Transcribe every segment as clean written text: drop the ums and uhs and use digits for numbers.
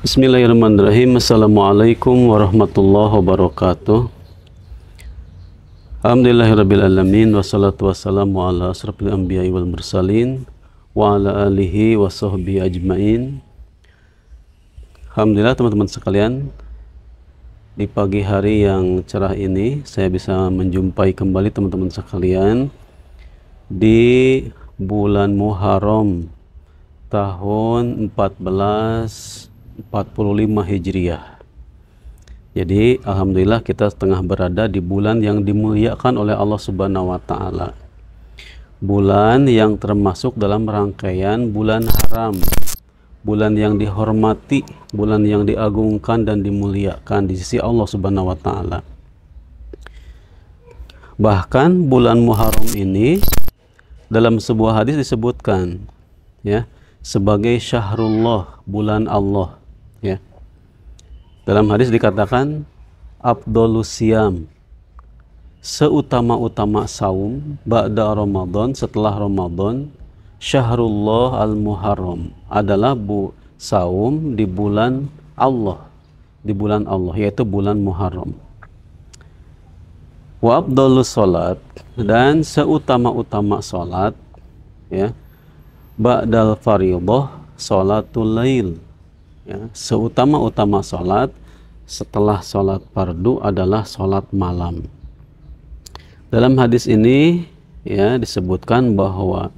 Bismillahirrahmanirrahim. Assalamualaikum warahmatullahi wabarakatuh. Alhamdulillahirrabbilalamin. Wassalatu wassalamu ala asrafil anbiya'i wal mursalin wa ala alihi wa sahbihi ajma'in. Alhamdulillah teman-teman sekalian, di pagi hari yang cerah ini saya bisa menjumpai kembali teman-teman sekalian di bulan Muharram tahun 1445 Hijriah. Jadi alhamdulillah kita tengah berada di bulan yang dimuliakan oleh Allah Subhanahu wa taala. Bulan yang termasuk dalam rangkaian bulan haram, bulan yang dihormati, bulan yang diagungkan dan dimuliakan di sisi Allah Subhanahu wa taala. Bahkan bulan Muharram ini dalam sebuah hadis disebutkan ya sebagai syahrullah, bulan Allah ya. Dalam hadis dikatakan afdhalus siyam, seutama-utama saum ba'da Ramadan, setelah Ramadan, syahrullah al-Muharram, adalah saum di bulan Allah, yaitu bulan Muharram. Wa afdhalus salat, dan seutama-utama salat ya, ba'dal fariḍah sholatul lail ya, seutama-utama sholat setelah sholat fardu adalah sholat malam. Dalam hadis ini ya disebutkan bahwa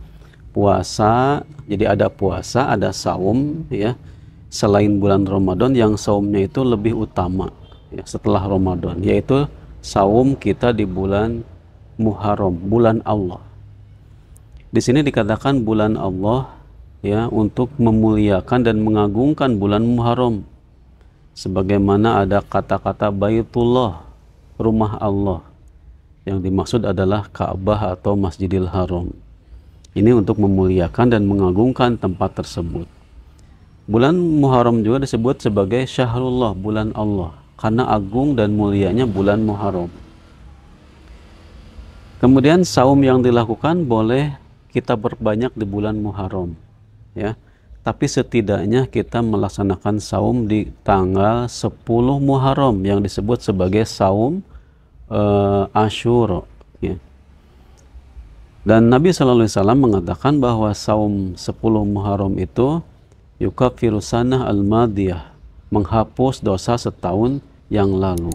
puasa, jadi ada puasa, ada saum ya selain bulan Ramadan, yang saumnya itu lebih utama ya setelah Ramadan, yaitu saum kita di bulan Muharram, bulan Allah. Di sini dikatakan bulan Allah ya untuk memuliakan dan mengagungkan bulan Muharram. Sebagaimana ada kata-kata Baitullah, rumah Allah. Yang dimaksud adalah Ka'bah atau Masjidil Haram. Ini untuk memuliakan dan mengagungkan tempat tersebut. Bulan Muharram juga disebut sebagai Syahrullah, bulan Allah, karena agung dan mulianya bulan Muharram. Kemudian saum yang dilakukan boleh kita berbanyak di bulan Muharram ya, tapi setidaknya kita melaksanakan saum di tanggal 10 Muharram yang disebut sebagai saum Asyura ya. Dan Nabi Shallallahu Alaihi Wasallam mengatakan bahwa saum 10 Muharram itu yukaffiru sanah al-madiyah, menghapus dosa setahun yang lalu.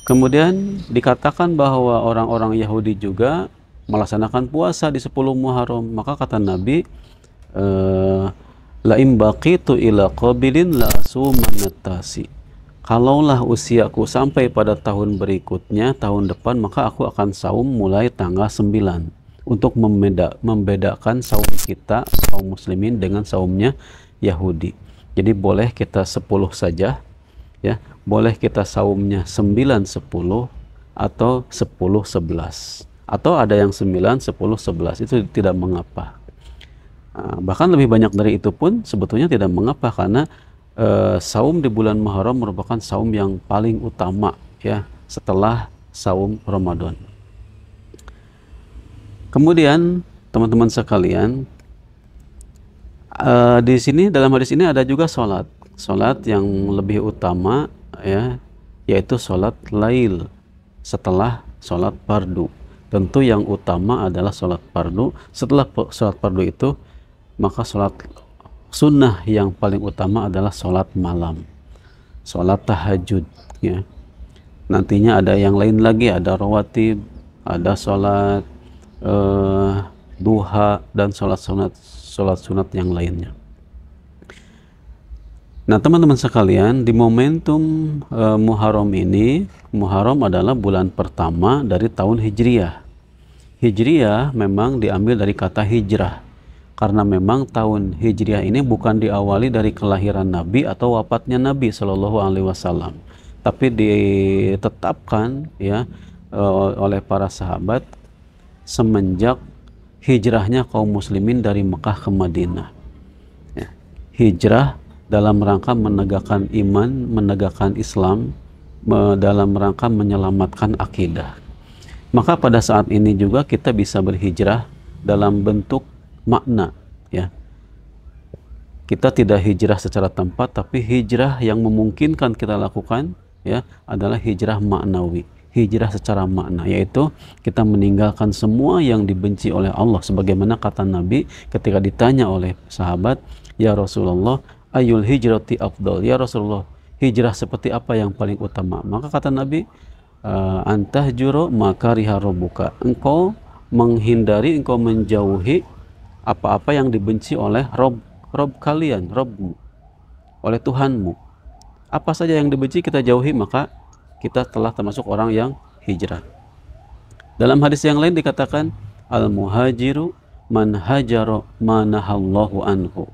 Kemudian dikatakan bahwa orang-orang Yahudi juga melaksanakan puasa di 10 Muharram. Maka kata Nabi, la im baqitu ila qabilin la asumanatasi, kalaulah usiaku sampai pada tahun berikutnya, tahun depan, maka aku akan saum mulai tanggal 9 untuk membedakan saum kita kaum muslimin dengan saumnya Yahudi. Jadi boleh kita 10 saja ya, boleh kita saumnya 9-10 atau 10-11, atau ada yang 9, 10, 11, itu tidak mengapa. Bahkan lebih banyak dari itu pun sebetulnya tidak mengapa, karena saum di bulan Muharram merupakan saum yang paling utama ya setelah saum Ramadan. Kemudian teman-teman sekalian, di sini dalam hadis ini ada juga sholat yang lebih utama ya, yaitu sholat lail setelah sholat fardu. Tentu yang utama adalah sholat fardu. Setelah sholat fardu itu, maka sholat sunnah yang paling utama adalah sholat malam, sholat tahajud ya. Nantinya ada yang lain lagi, ada rawatib, ada sholat duha, dan sholat sunat yang lainnya. Nah teman-teman sekalian, di momentum Muharram ini, Muharram adalah bulan pertama dari tahun Hijriah. Hijriah memang diambil dari kata hijrah, karena memang tahun Hijriah ini bukan diawali dari kelahiran Nabi atau wafatnya Nabi Shallallahu Alaihi Wasallam, tapi ditetapkan ya oleh para sahabat semenjak hijrahnya kaum muslimin dari Mekah ke Madinah ya. Hijrah dalam rangka menegakkan iman, menegakkan Islam, dalam rangka menyelamatkan akidah. Maka pada saat ini juga kita bisa berhijrah dalam bentuk makna ya. kita tidak hijrah secara tempat, tapi hijrah yang memungkinkan kita lakukan ya adalah hijrah maknawi, hijrah secara makna, yaitu kita meninggalkan semua yang dibenci oleh Allah, sebagaimana kata Nabi ketika ditanya oleh sahabat, ya Rasulullah, ayul hijrati afdal, ya Rasulullah, hijrah seperti apa yang paling utama? Maka kata Nabi, antahjuro makariha rabbuka, engkau menghindari, engkau menjauhi apa-apa yang dibenci oleh Rob kalian, Robmu, oleh Tuhanmu. Apa saja yang dibenci kita jauhi, maka kita telah termasuk orang yang hijrah. Dalam hadis yang lain dikatakan, al-muhajiru man hajaro manahallahu anhu.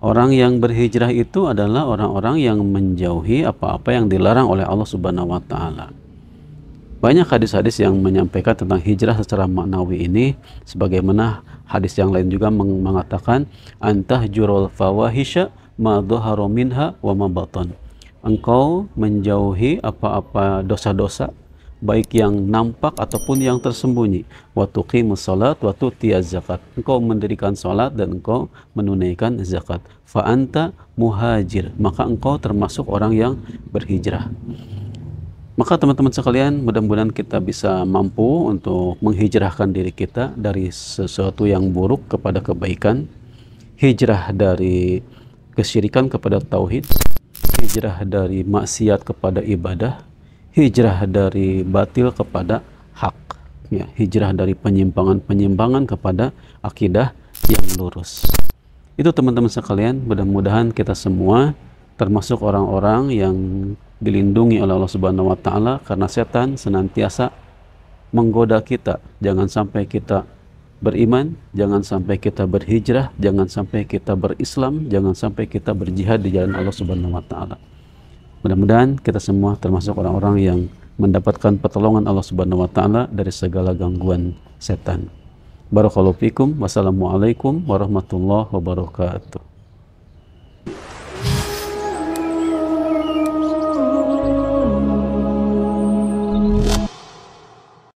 Orang yang berhijrah itu adalah orang-orang yang menjauhi apa-apa yang dilarang oleh Allah Subhanahu wa taala. Banyak hadis-hadis yang menyampaikan tentang hijrah secara maknawi ini, sebagaimana hadis yang lain juga mengatakan, antahjurul fawahisha ma dhahara minha wa ma batan. Engkau menjauhi apa-apa dosa-dosa, baik yang nampak ataupun yang tersembunyi. Wa tuqimus salat wa tu'tiyaz zakat. Engkau mendirikan salat dan engkau menunaikan zakat. Fa anta muhajir, maka engkau termasuk orang yang berhijrah. Maka teman-teman sekalian, mudah-mudahan kita bisa mampu untuk menghijrahkan diri kita dari sesuatu yang buruk kepada kebaikan, hijrah dari kesyirikan kepada tauhid, hijrah dari maksiat kepada ibadah, hijrah dari batil kepada hak, ya, hijrah dari penyimpangan-penyimpangan kepada akidah yang lurus. Itu teman-teman sekalian, mudah-mudahan kita semua termasuk orang-orang yang dilindungi oleh Allah Subhanahu wa taala, karena setan senantiasa menggoda kita. Jangan sampai kita beriman, jangan sampai kita berhijrah, jangan sampai kita berislam, jangan sampai kita berjihad di jalan Allah Subhanahu wa taala. Mudah-mudahan kita semua termasuk orang-orang yang mendapatkan pertolongan Allah Subhanahu wa taala dari segala gangguan setan. Barakallahu fikum. Wassalamualaikum warahmatullahi wabarakatuh.